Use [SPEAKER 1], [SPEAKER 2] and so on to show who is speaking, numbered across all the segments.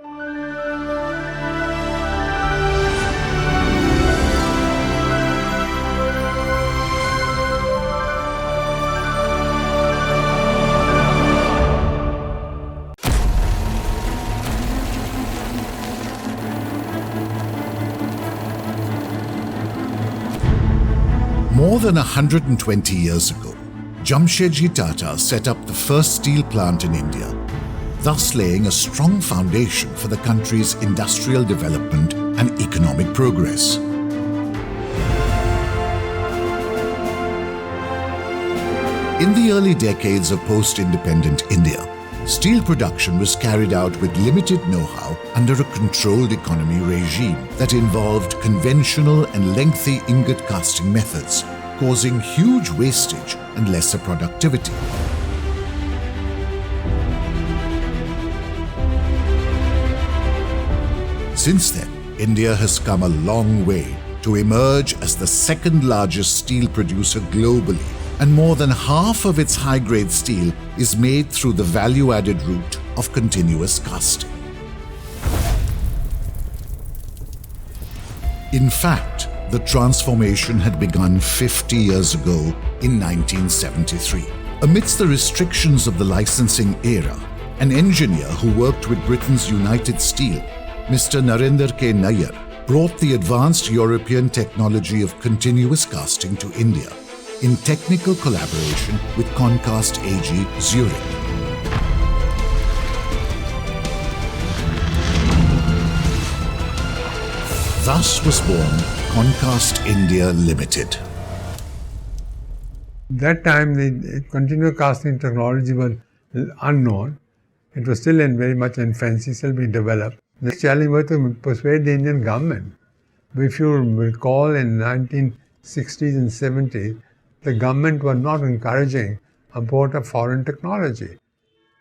[SPEAKER 1] More than 120 years ago, Jamshedji Tata set up the first steel plant in India, thus laying a strong foundation for the country's industrial development and economic progress. In the early decades of post-independent India, steel production was carried out with limited know-how under a controlled economy regime that involved conventional and lengthy ingot casting methods, causing huge wastage and lesser productivity. Since then, India has come a long way to emerge as the second largest steel producer globally, and more than half of its high-grade steel is made through the value-added route of continuous casting. In fact, the transformation had begun 50 years ago in 1973. Amidst the restrictions of the licensing era, an engineer who worked with Britain's United Steel, Mr. Narendra K. Nair, brought the advanced European technology of continuous casting to India in technical collaboration with Concast AG, Zurich. Thus was born Concast India Limited.
[SPEAKER 2] That time the continuous casting technology was unknown. It was still very much in infancy, still being developed. The challenge was to persuade the Indian government. If you recall, in 1960s and 70s, the government was not encouraging import of foreign technology.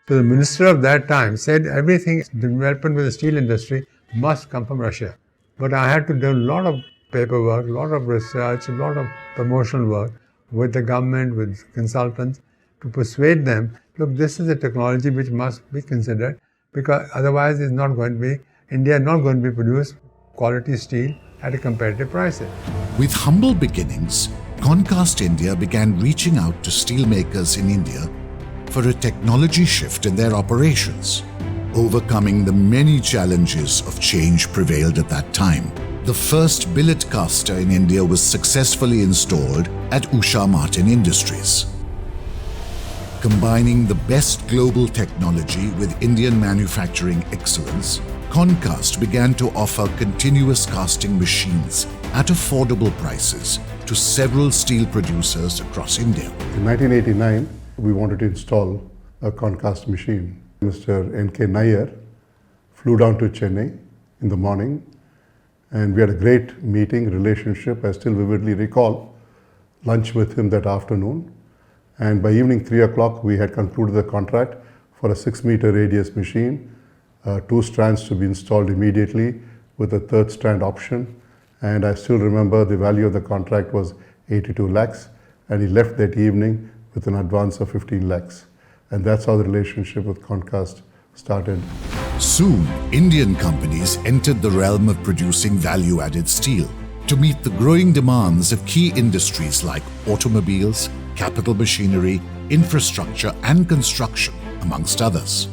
[SPEAKER 2] So the minister of that time said everything development with the steel industry must come from Russia. But I had to do a lot of paperwork, a lot of research, a lot of promotional work with the government, with consultants, to persuade them, look, this is a technology which must be considered, because otherwise it's not going to be, India is not going to be produce quality steel at a competitive prices.
[SPEAKER 1] With humble beginnings, Concast India began reaching out to steelmakers in India for a technology shift in their operations. Overcoming the many challenges of change prevailed at that time, the first billet caster in India was successfully installed at Usha Martin Industries. Combining the best global technology with Indian manufacturing excellence, Concast began to offer continuous casting machines at affordable prices to several steel producers across India.
[SPEAKER 3] In 1989, we wanted to install a Concast machine. Mr. N.K. Nair flew down to Chennai in the morning, and we had a great meeting, relationship. I still vividly recall lunch with him that afternoon, and by evening 3 o'clock we had concluded the contract for a 6-meter radius machine, 2 strands to be installed immediately with a third strand option. And I still remember the value of the contract was 82 lakhs, and he left that evening with an advance of 15 lakhs. And that's how the relationship with Concast started.
[SPEAKER 1] Soon, Indian companies entered the realm of producing value-added steel to meet the growing demands of key industries like automobiles, capital machinery, infrastructure and construction, amongst others.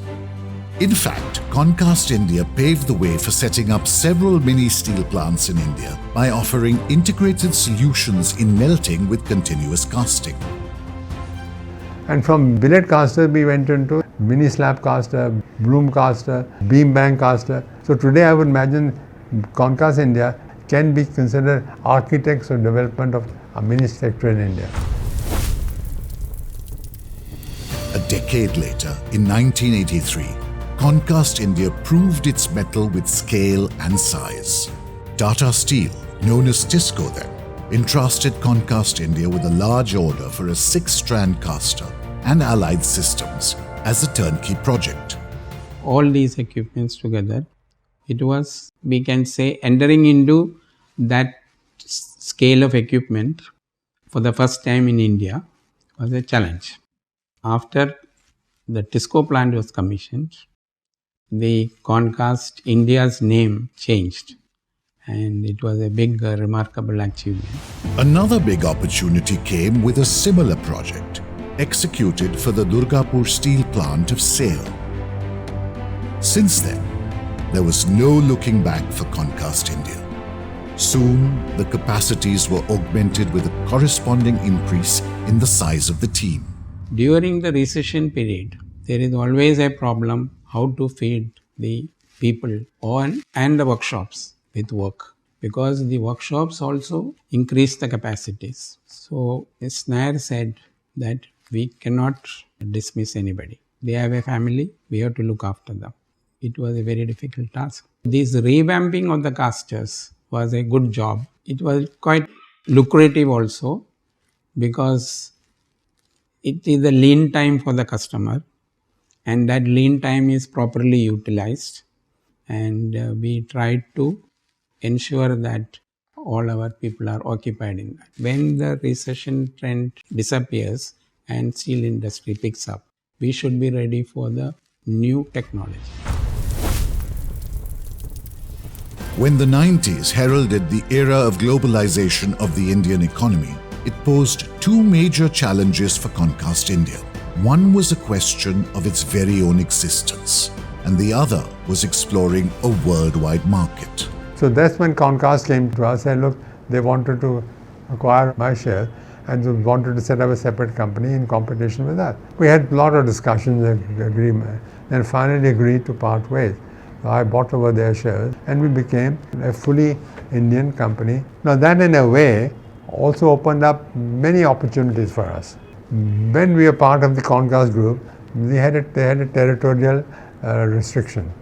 [SPEAKER 1] In fact, Concast India paved the way for setting up several mini steel plants in India by offering integrated solutions in melting with continuous casting.
[SPEAKER 2] And from billet caster, we went into mini slab caster, bloom caster, beam bank caster. So today I would imagine Concast India can be considered architects of development of a mini sector in India.
[SPEAKER 1] A decade later, in 1983, Concast India proved its mettle with scale and size. Tata Steel, known as Tisco then, entrusted Concast India with a large order for a 6-strand caster and allied systems as a turnkey project.
[SPEAKER 4] All these equipments together, it was, we can say, entering into that scale of equipment for the first time in India was a challenge. After the Tisco plant was commissioned, the Concast India's name changed, and it was a big, remarkable achievement.
[SPEAKER 1] Another big opportunity came with a similar project, executed for the Durgapur steel plant of SAIL. Since then, there was no looking back for Concast India. Soon, the capacities were augmented with a corresponding increase in the size of the team.
[SPEAKER 4] During the recession period, there is always a problem how to feed the people and the workshops with work, because the workshops also increase the capacities. So Ms. Nair said that we cannot dismiss anybody. They have a family, we have to look after them. It was a very difficult task. This revamping of the casters was a good job. It was quite lucrative also, because it is a lean time for the customer, and that lean time is properly utilized, and we tried to ensure that all our people are occupied in that. When the recession trend disappears and steel industry picks up, we should be ready for the new technology.
[SPEAKER 1] When the 90s heralded the era of globalization of the Indian economy, it posed two major challenges for Concast India. One was a question of its very own existence, and the other was exploring a worldwide market.
[SPEAKER 2] So that's when Concast came to us and look, they wanted to acquire my share and they wanted to set up a separate company in competition with us. We had a lot of discussions and agreement, and finally agreed to part ways. So I bought over their shares and we became a fully Indian company. Now that in a way also opened up many opportunities for us. When we were part of the Concast group, they had a territorial restriction.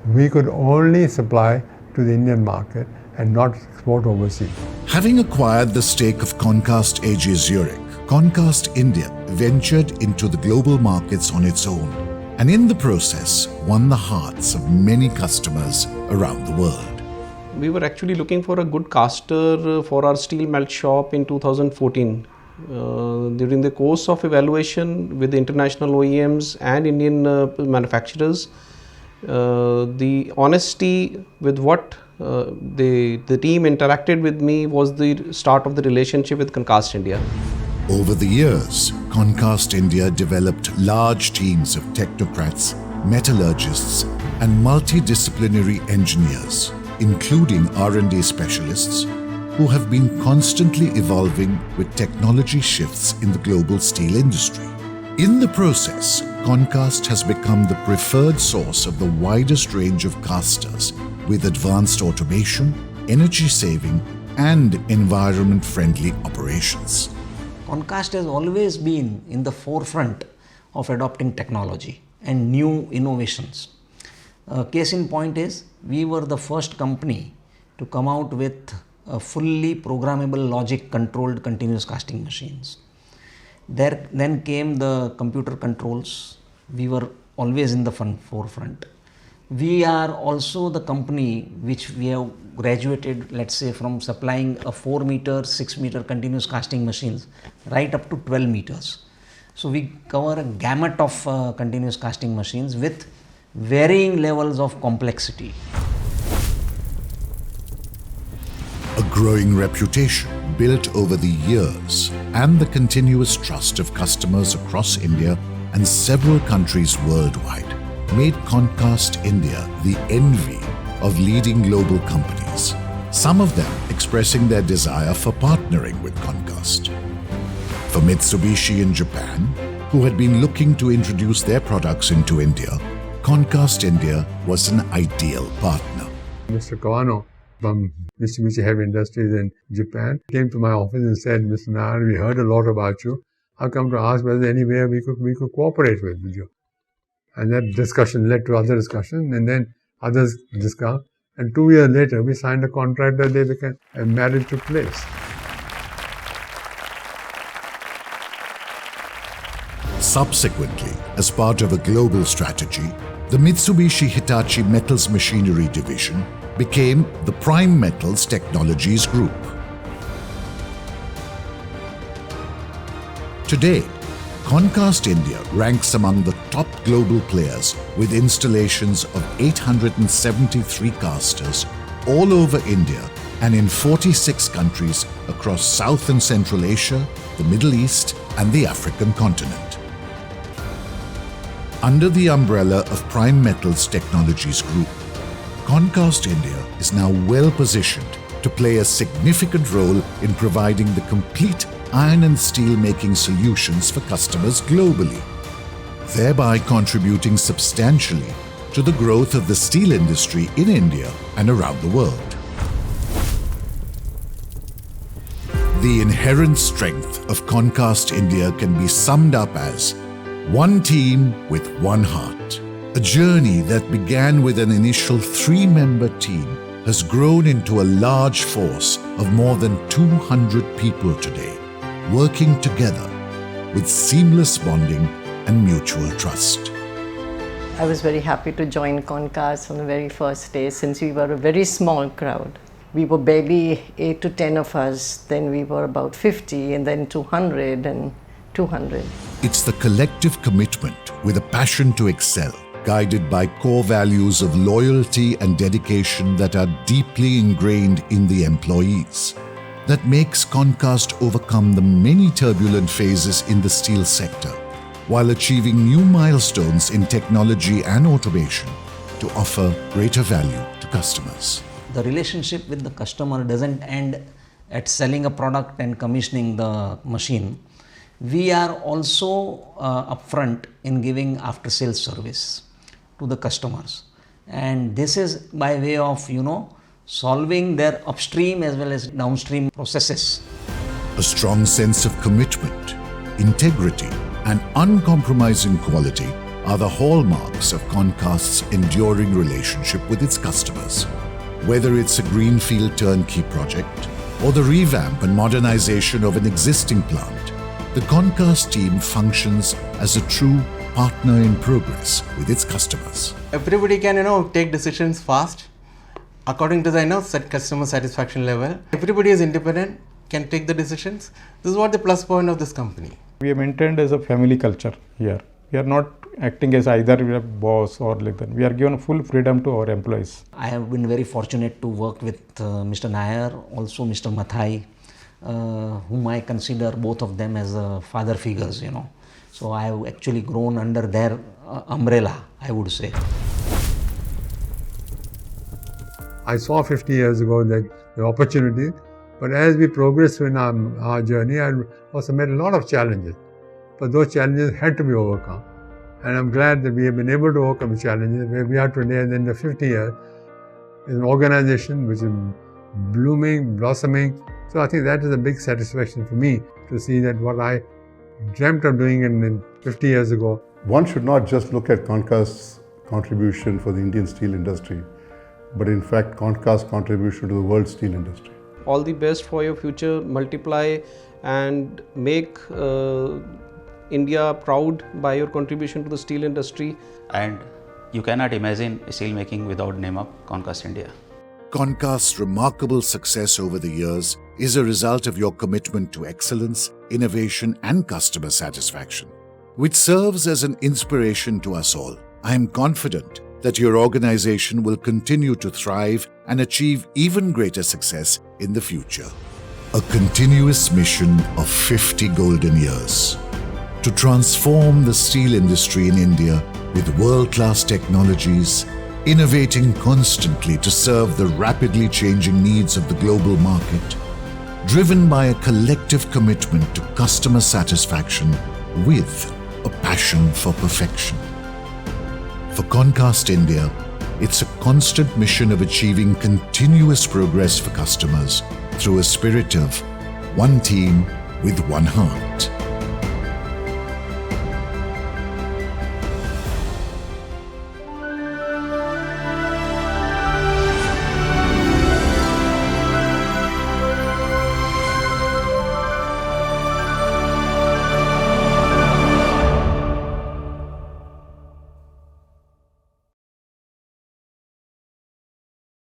[SPEAKER 2] We could only supply to the Indian market and not export overseas.
[SPEAKER 1] Having acquired the stake of Concast AG Zurich, Concast India ventured into the global markets on its own, and in the process won the hearts of many customers around the world.
[SPEAKER 5] We were actually looking for a good caster for our steel melt shop in 2014. During the course of evaluation with international OEMs and Indian manufacturers, the honesty with what the team interacted with me was the start of the relationship with Concast India.
[SPEAKER 1] Over the years, Concast India developed large teams of technocrats, metallurgists, and multidisciplinary engineers, including R&D specialists, who have been constantly evolving with technology shifts in the global steel industry. In the process, Concast has become the preferred source of the widest range of casters with advanced automation, energy saving, and environment-friendly operations.
[SPEAKER 6] Concast has always been in the forefront of adopting technology and new innovations. Case in point is, we were the first company to come out with fully programmable logic controlled continuous casting machines. Then came the computer controls. We were always in the forefront. We are also the company which we have graduated, let's say, from supplying a 4 meter, 6 meter continuous casting machines right up to 12 meters. So we cover a gamut of continuous casting machines with varying levels of complexity.
[SPEAKER 1] A growing reputation built over the years and the continuous trust of customers across India and several countries worldwide made Concast India the envy of leading global companies, some of them expressing their desire for partnering with Concast. For Mitsubishi in Japan, who had been looking to introduce their products into India, Concast India was an ideal partner.
[SPEAKER 2] Mr. Kawano from Mitsubishi Heavy Industries in Japan came to my office and said, Mr. Nair, we heard a lot about you. I've come to ask whether anywhere we could cooperate with you. And that discussion led to other discussion, and then others discussed. And 2 years later, we signed a contract that they became a marriage took place.
[SPEAKER 1] Subsequently, as part of a global strategy, the Mitsubishi Hitachi Metals Machinery Division became the Primetals Technologies Group. Today, Concast India ranks among the top global players with installations of 873 casters all over India and in 46 countries across South and Central Asia, the Middle East, and the African continent. Under the umbrella of Primetals Technologies Group, Concast India is now well positioned to play a significant role in providing the complete iron and steel making solutions for customers globally, thereby contributing substantially to the growth of the steel industry in India and around the world. The inherent strength of Concast India can be summed up as one team with one heart. A journey that began with an initial 3-member team has grown into a large force of more than 200 people today, working together with seamless bonding and mutual trust.
[SPEAKER 7] I was very happy to join Concast on the very first day, since we were a very small crowd. We were barely 8 to 10 of us, then we were about 50, and then 200 and 200.
[SPEAKER 1] It's the collective commitment with a passion to excel, guided by core values of loyalty and dedication that are deeply ingrained in the employees, that makes Concast overcome the many turbulent phases in the steel sector, while achieving new milestones in technology and automation to offer greater value to customers.
[SPEAKER 6] The relationship with the customer doesn't end at selling a product and commissioning the machine. We are also upfront in giving after sales service to the customers, and this is by way of solving their upstream as well as downstream processes.
[SPEAKER 1] A strong sense of commitment, integrity, and uncompromising quality are the hallmarks of Concast's enduring relationship with its customers. Whether it's a greenfield turnkey project or the revamp and modernization of an existing plant, the Concast team functions as a true partner in progress with its customers.
[SPEAKER 8] Everybody can, take decisions fast according to the customer satisfaction level. Everybody is independent, can take the decisions. This is what the plus point of this company.
[SPEAKER 9] We are maintained as a family culture here. We are not acting as either a boss or like that. We are given full freedom to our employees.
[SPEAKER 6] I have been very fortunate to work with Mr. Nair, also Mr. Mathai, whom I consider both of them as father figures, So I have actually grown under their umbrella, I would say.
[SPEAKER 2] I saw 50 years ago that the opportunity, but as we progressed in our journey, I also met a lot of challenges. But those challenges had to be overcome. And I'm glad that we have been able to overcome the challenges where we are today, and in the 50 years, is an organization which is blooming, blossoming. So I think that is a big satisfaction for me to see that what I dreamt of doing in 50 years ago.
[SPEAKER 3] One should not just look at Concast's contribution for the Indian steel industry, but in fact Concast's contribution to the world steel industry.
[SPEAKER 5] All the best for your future. Multiply and make India proud by your contribution to the steel industry.
[SPEAKER 10] And you cannot imagine steel making without name of Concast India.
[SPEAKER 1] Concast's remarkable success over the years is a result of your commitment to excellence, innovation, and customer satisfaction, which serves as an inspiration to us all. I am confident that your organization will continue to thrive and achieve even greater success in the future. A continuous mission of 50 golden years to transform the steel industry in India with world-class technologies, innovating constantly to serve the rapidly changing needs of the global market, driven by a collective commitment to customer satisfaction with a passion for perfection. For Concast India, it's a constant mission of achieving continuous progress for customers through a spirit of one team with one heart.